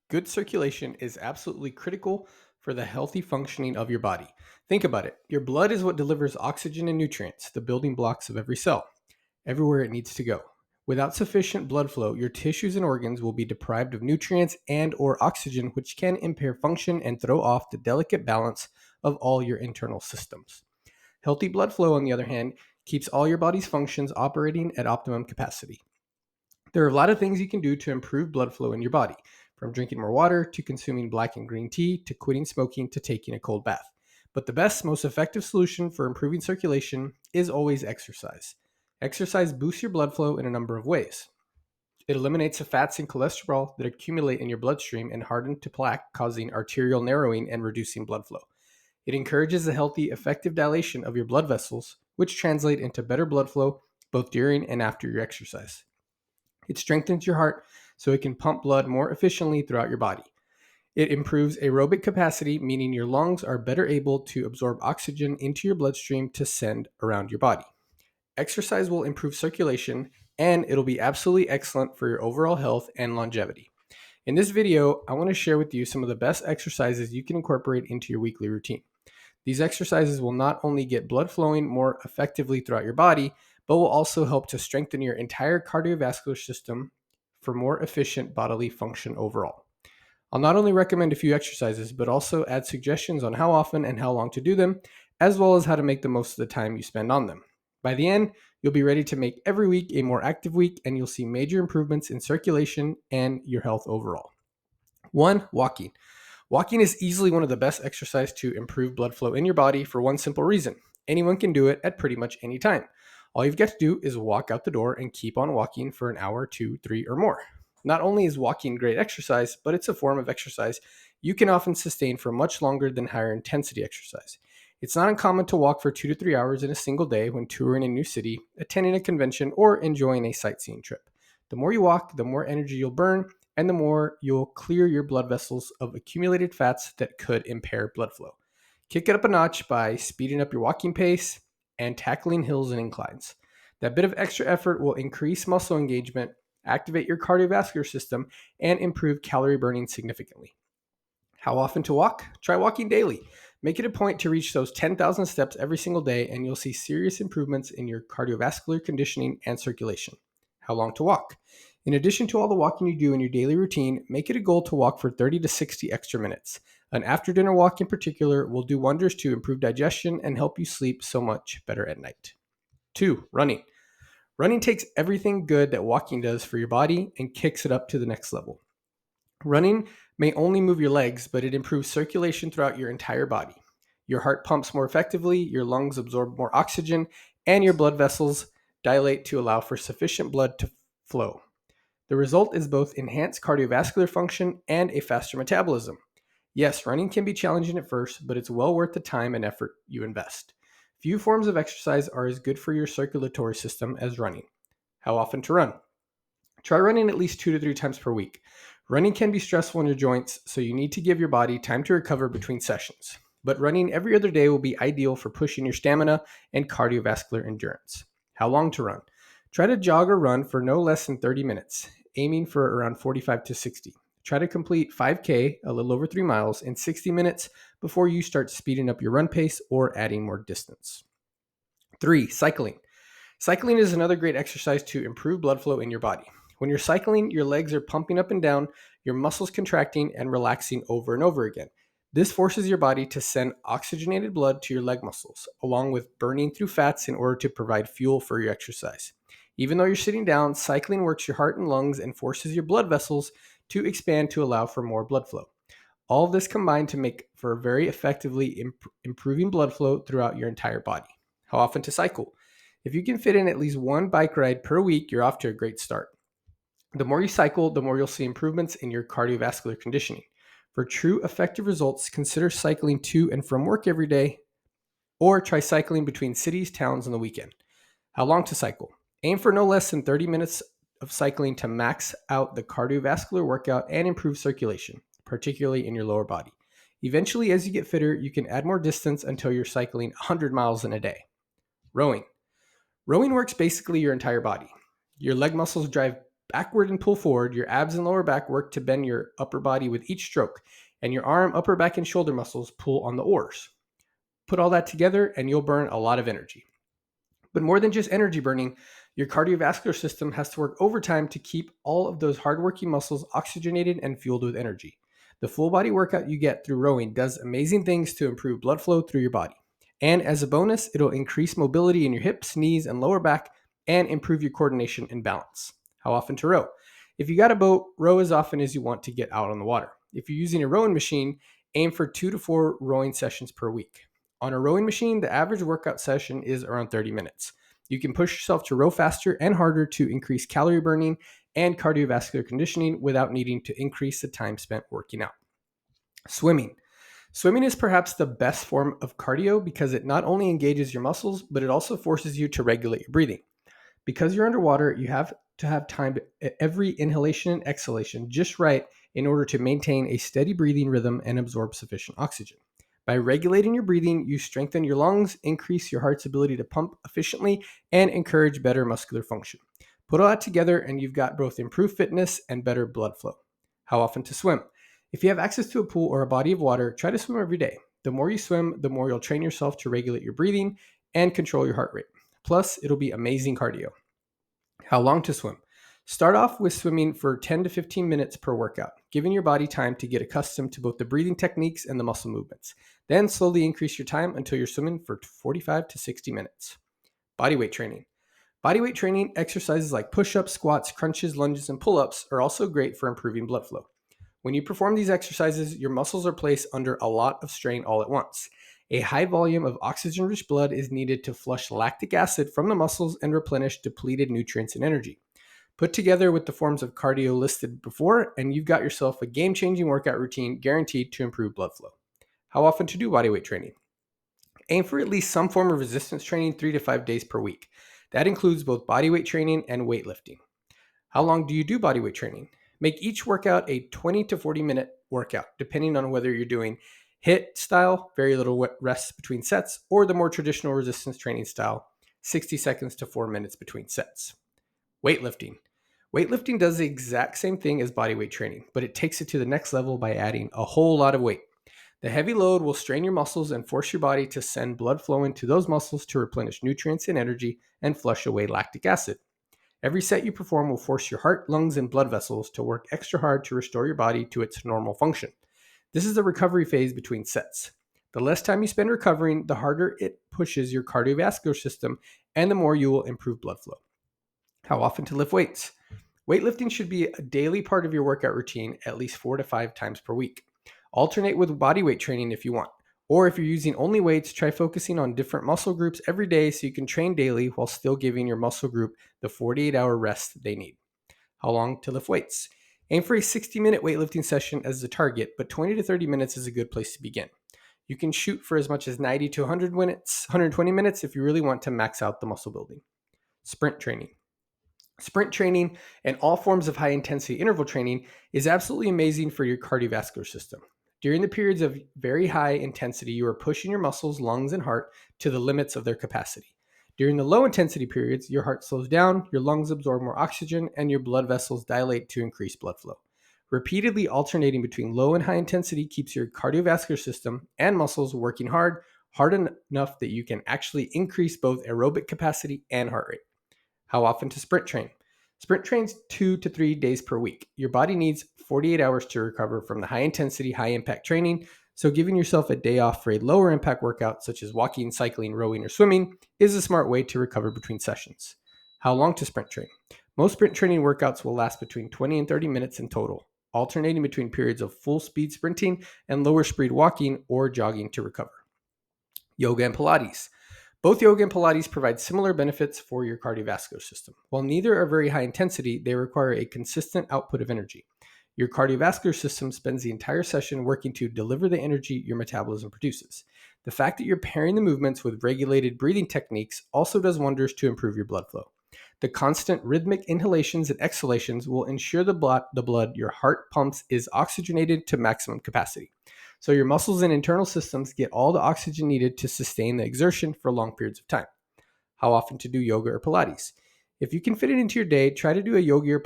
Good circulation is absolutely critical for the healthy functioning of your body. Think about it. Your blood is what delivers oxygen and nutrients, the building blocks of every cell, everywhere it needs to go. Without sufficient blood flow, your tissues and organs will be deprived of nutrients and or oxygen, which can impair function and throw off the delicate balance of all your internal systems. Healthy blood flow, on the other hand, keeps all your body's functions operating at optimum capacity. There are a lot of things you can do to improve blood flow in your body, from drinking more water to consuming black and green tea to quitting smoking to taking a cold bath. But the best, most effective solution for improving circulation is always exercise. Exercise boosts your blood flow in a number of ways. It eliminates the fats and cholesterol that accumulate in your bloodstream and harden to plaque, causing arterial narrowing and reducing blood flow. It encourages the healthy, effective dilation of your blood vessels, which translate into better blood flow both during and after your exercise. It strengthens your heart so it can pump blood more efficiently throughout your body. It improves aerobic capacity, meaning your lungs are better able to absorb oxygen into your bloodstream to send around your body. Exercise will improve circulation and it'll be absolutely excellent for your overall health and longevity. In this video, I want to share with you some of the best exercises you can incorporate into your weekly routine. These exercises will not only get blood flowing more effectively throughout your body, but will also help to strengthen your entire cardiovascular system for more efficient bodily function overall. I'll not only recommend a few exercises, but also add suggestions on how often and how long to do them, as well as how to make the most of the time you spend on them. By the end, you'll be ready to make every week a more active week, and you'll see major improvements in circulation and your health overall. 1. Walking. Walking is easily one of the best exercise to improve blood flow in your body for one simple reason. Anyone can do it at pretty much any time. All you've got to do is walk out the door and keep on walking for an hour, two, three, or more. Not only is walking great exercise, but it's a form of exercise you can often sustain for much longer than higher intensity exercise. It's not uncommon to walk for 2 to 3 hours in a single day when touring a new city, attending a convention, or enjoying a sightseeing trip. The more you walk, the more energy you'll burn, and the more you'll clear your blood vessels of accumulated fats that could impair blood flow. Kick it up a notch by speeding up your walking pace and tackling hills and inclines. That bit of extra effort will increase muscle engagement, activate your cardiovascular system, and improve calorie burning significantly. How often to walk? Try walking daily. Make it a point to reach those 10,000 steps every single day, and you'll see serious improvements in your cardiovascular conditioning and circulation. How long to walk? In addition to all the walking you do in your daily routine, make it a goal to walk for 30 to 60 extra minutes. An after dinner walk in particular will do wonders to improve digestion and help you sleep so much better at night. 2. Running. Running takes everything good that walking does for your body and kicks it up to the next level. Running may only move your legs, but it improves circulation throughout your entire body. Your heart pumps more effectively, your lungs absorb more oxygen, and your blood vessels dilate to allow for sufficient blood to flow. The result is both enhanced cardiovascular function and a faster metabolism. Yes, running can be challenging at first, but it's well worth the time and effort you invest. Few forms of exercise are as good for your circulatory system as running. How often to run? Try running at least 2 to 3 times per week. Running can be stressful on your joints, so you need to give your body time to recover between sessions. But running every other day will be ideal for pushing your stamina and cardiovascular endurance. How long to run? Try to jog or run for no less than 30 minutes, aiming for around 45 to 60. Try to complete 5K, a little over 3 miles, in 60 minutes before you start speeding up your run pace or adding more distance. 3. Cycling. Cycling is another great exercise to improve blood flow in your body. When you're cycling, your legs are pumping up and down, your muscles contracting and relaxing over and over again. This forces your body to send oxygenated blood to your leg muscles, along with burning through fats in order to provide fuel for your exercise. Even though you're sitting down, cycling works your heart and lungs and forces your blood vessels to expand to allow for more blood flow. All of this combined to make for very effectively improving blood flow throughout your entire body. How often to cycle? If you can fit in at least one bike ride per week, you're off to a great start. The more you cycle, the more you'll see improvements in your cardiovascular conditioning. For true effective results, consider cycling to and from work every day, or try cycling between cities, towns on the weekend. How long to cycle? Aim for no less than 30 minutes of cycling to max out the cardiovascular workout and improve circulation, particularly in your lower body. Eventually, as you get fitter, you can add more distance until you're cycling 100 miles in a day. Rowing. Rowing works basically your entire body. Your leg muscles drive backward and pull forward. Your abs and lower back work to bend your upper body with each stroke, and your arm, upper back, and shoulder muscles pull on the oars. Put all that together, and you'll burn a lot of energy. But more than just energy burning, your cardiovascular system has to work overtime to keep all of those hardworking muscles oxygenated and fueled with energy. The full body workout you get through rowing does amazing things to improve blood flow through your body. And as a bonus, it'll increase mobility in your hips, knees, and lower back and improve your coordination and balance. How often to row? If you got a boat, row as often as you want to get out on the water. If you're using a rowing machine, aim for 2 to 4 rowing sessions per week. On a rowing machine, the average workout session is around 30 minutes. You can push yourself to row faster and harder to increase calorie burning and cardiovascular conditioning without needing to increase the time spent working out. Swimming. Swimming is perhaps the best form of cardio because it not only engages your muscles, but it also forces you to regulate your breathing. Because you're underwater, you have to have time at every inhalation and exhalation just right in order to maintain a steady breathing rhythm and absorb sufficient oxygen. By regulating your breathing, you strengthen your lungs, increase your heart's ability to pump efficiently, and encourage better muscular function. Put all that together, and you've got both improved fitness and better blood flow. How often to swim? If you have access to a pool or a body of water, try to swim every day. The more you swim, the more you'll train yourself to regulate your breathing and control your heart rate. Plus, it'll be amazing cardio. How long to swim? Start off with swimming for 10 to 15 minutes per workout, giving your body time to get accustomed to both the breathing techniques and the muscle movements. Then slowly increase your time until you're swimming for 45 to 60 minutes. Bodyweight training. Bodyweight training exercises like push-ups, squats, crunches, lunges, and pull-ups are also great for improving blood flow. When you perform these exercises, your muscles are placed under a lot of strain all at once. A high volume of oxygen-rich blood is needed to flush lactic acid from the muscles and replenish depleted nutrients and energy. Put together with the forms of cardio listed before, and you've got yourself a game-changing workout routine guaranteed to improve blood flow. How often to do bodyweight training? Aim for at least some form of resistance training 3 to 5 days per week. That includes both bodyweight training and weightlifting. How long do you do bodyweight training? Make each workout a 20 to 40 minute workout, depending on whether you're doing HIIT style, very little rests between sets, or the more traditional resistance training style, 60 seconds to 4 minutes between sets. Weightlifting. Weightlifting does the exact same thing as bodyweight training, but it takes it to the next level by adding a whole lot of weight. The heavy load will strain your muscles and force your body to send blood flowing to those muscles to replenish nutrients and energy and flush away lactic acid. Every set you perform will force your heart, lungs, and blood vessels to work extra hard to restore your body to its normal function. This is the recovery phase between sets. The less time you spend recovering, the harder it pushes your cardiovascular system, and the more you will improve blood flow. How often to lift weights? Weightlifting should be a daily part of your workout routine at least 4 to 5 times per week. Alternate with bodyweight training if you want. Or if you're using only weights, try focusing on different muscle groups every day so you can train daily while still giving your muscle group the 48-hour rest they need. How long to lift weights? Aim for a 60-minute weightlifting session as the target, but 20 to 30 minutes is a good place to begin. You can shoot for as much as 90 to 120 minutes if you really want to max out the muscle building. Sprint training. Sprint training and all forms of high-intensity interval training is absolutely amazing for your cardiovascular system. During the periods of very high intensity, you are pushing your muscles, lungs, and heart to the limits of their capacity. During the low intensity periods, your heart slows down, your lungs absorb more oxygen, and your blood vessels dilate to increase blood flow. Repeatedly alternating between low and high intensity keeps your cardiovascular system and muscles working hard enough that you can actually increase both aerobic capacity and heart rate. How often to sprint train? Sprint trains 2 to 3 days per week. Your body needs 48 hours to recover from the high intensity, high impact training, so giving yourself a day off for a lower impact workout such as walking, cycling, rowing, or swimming is a smart way to recover between sessions. How long to sprint train? Most sprint training workouts will last between 20 and 30 minutes in total, alternating between periods of full speed sprinting and lower speed walking or jogging to recover. Yoga and Pilates. Both yoga and Pilates provide similar benefits for your cardiovascular system. While neither are very high intensity, they require a consistent output of energy. Your cardiovascular system spends the entire session working to deliver the energy your metabolism produces. The fact that you're pairing the movements with regulated breathing techniques also does wonders to improve your blood flow. The constant rhythmic inhalations and exhalations will ensure the blood your heart pumps is oxygenated to maximum capacity. So your muscles and internal systems get all the oxygen needed to sustain the exertion for long periods of time. How often to do yoga or Pilates? If you can fit it into your day, try to do a yoga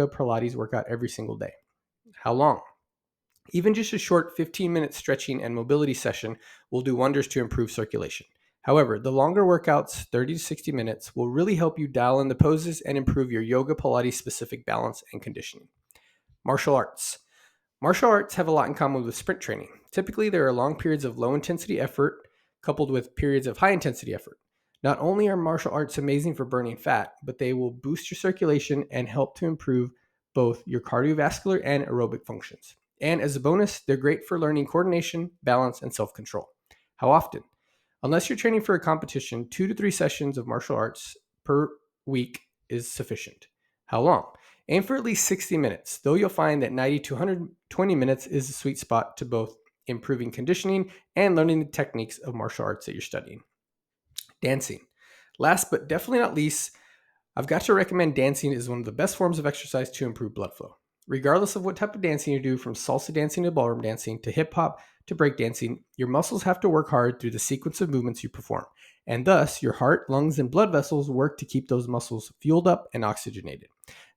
Pilates workout every single day. How long? Even just a short 15-minute stretching and mobility session will do wonders to improve circulation. However, the longer workouts, 30 to 60 minutes, will really help you dial in the poses and improve your yoga Pilates specific balance and conditioning. Martial arts. Martial arts have a lot in common with sprint training. Typically, there are long periods of low intensity effort coupled with periods of high intensity effort. Not only are martial arts amazing for burning fat, but they will boost your circulation and help to improve both your cardiovascular and aerobic functions. And as a bonus, they're great for learning coordination, balance, and self control. How often? Unless you're training for a competition, 2 to 3 sessions of martial arts per week is sufficient. How long? Aim for at least 60 minutes, though you'll find that 90 to 120 minutes is a sweet spot to both improving conditioning and learning the techniques of martial arts that you're studying. Dancing. Last but definitely not least, I've got to recommend dancing is one of the best forms of exercise to improve blood flow. Regardless of what type of dancing you do, from salsa dancing to ballroom dancing to hip hop to break dancing, your muscles have to work hard through the sequence of movements you perform. And thus, your heart, lungs, and blood vessels work to keep those muscles fueled up and oxygenated.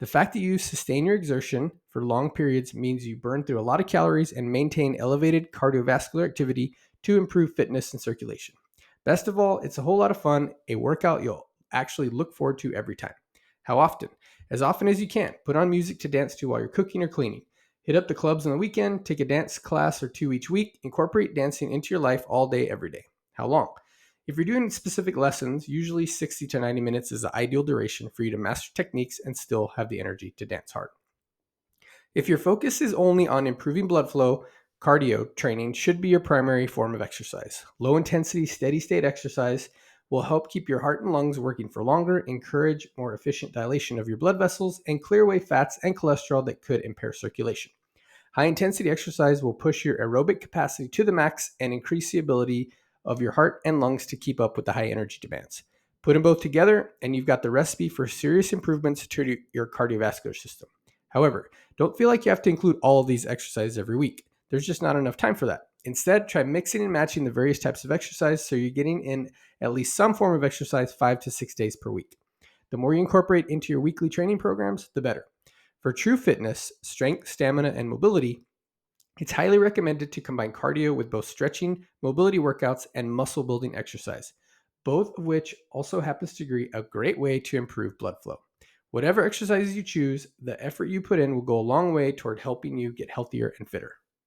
The fact that you sustain your exertion for long periods means you burn through a lot of calories and maintain elevated cardiovascular activity to improve fitness and circulation. Best of all, it's a whole lot of fun, a workout you'll actually look forward to every time. How often? As often as you can. Put on music to dance to while you're cooking or cleaning. Hit up the clubs on the weekend, take a dance class or two each week, incorporate dancing into your life all day, every day. How long? If you're doing specific lessons, usually 60 to 90 minutes is the ideal duration for you to master techniques and still have the energy to dance hard. If your focus is only on improving blood flow, cardio training should be your primary form of exercise. Low intensity, steady state exercise will help keep your heart and lungs working for longer, encourage more efficient dilation of your blood vessels, and clear away fats and cholesterol that could impair circulation. High intensity exercise will push your aerobic capacity to the max and increase the ability of your heart and lungs to keep up with the high energy demands. Put them both together, and you've got the recipe for serious improvements to your cardiovascular system. However, don't feel like you have to include all of these exercises every week. There's just not enough time for that. Instead, try mixing and matching the various types of exercise so you're getting in at least some form of exercise 5 to 6 days per week. The more you incorporate into your weekly training programs, the better. For true fitness, strength, stamina, and mobility, it's highly recommended to combine cardio with both stretching, mobility workouts, and muscle building exercise, both of which also happens to be a great way to improve blood flow. Whatever exercises you choose, the effort you put in will go a long way toward helping you get healthier and fitter.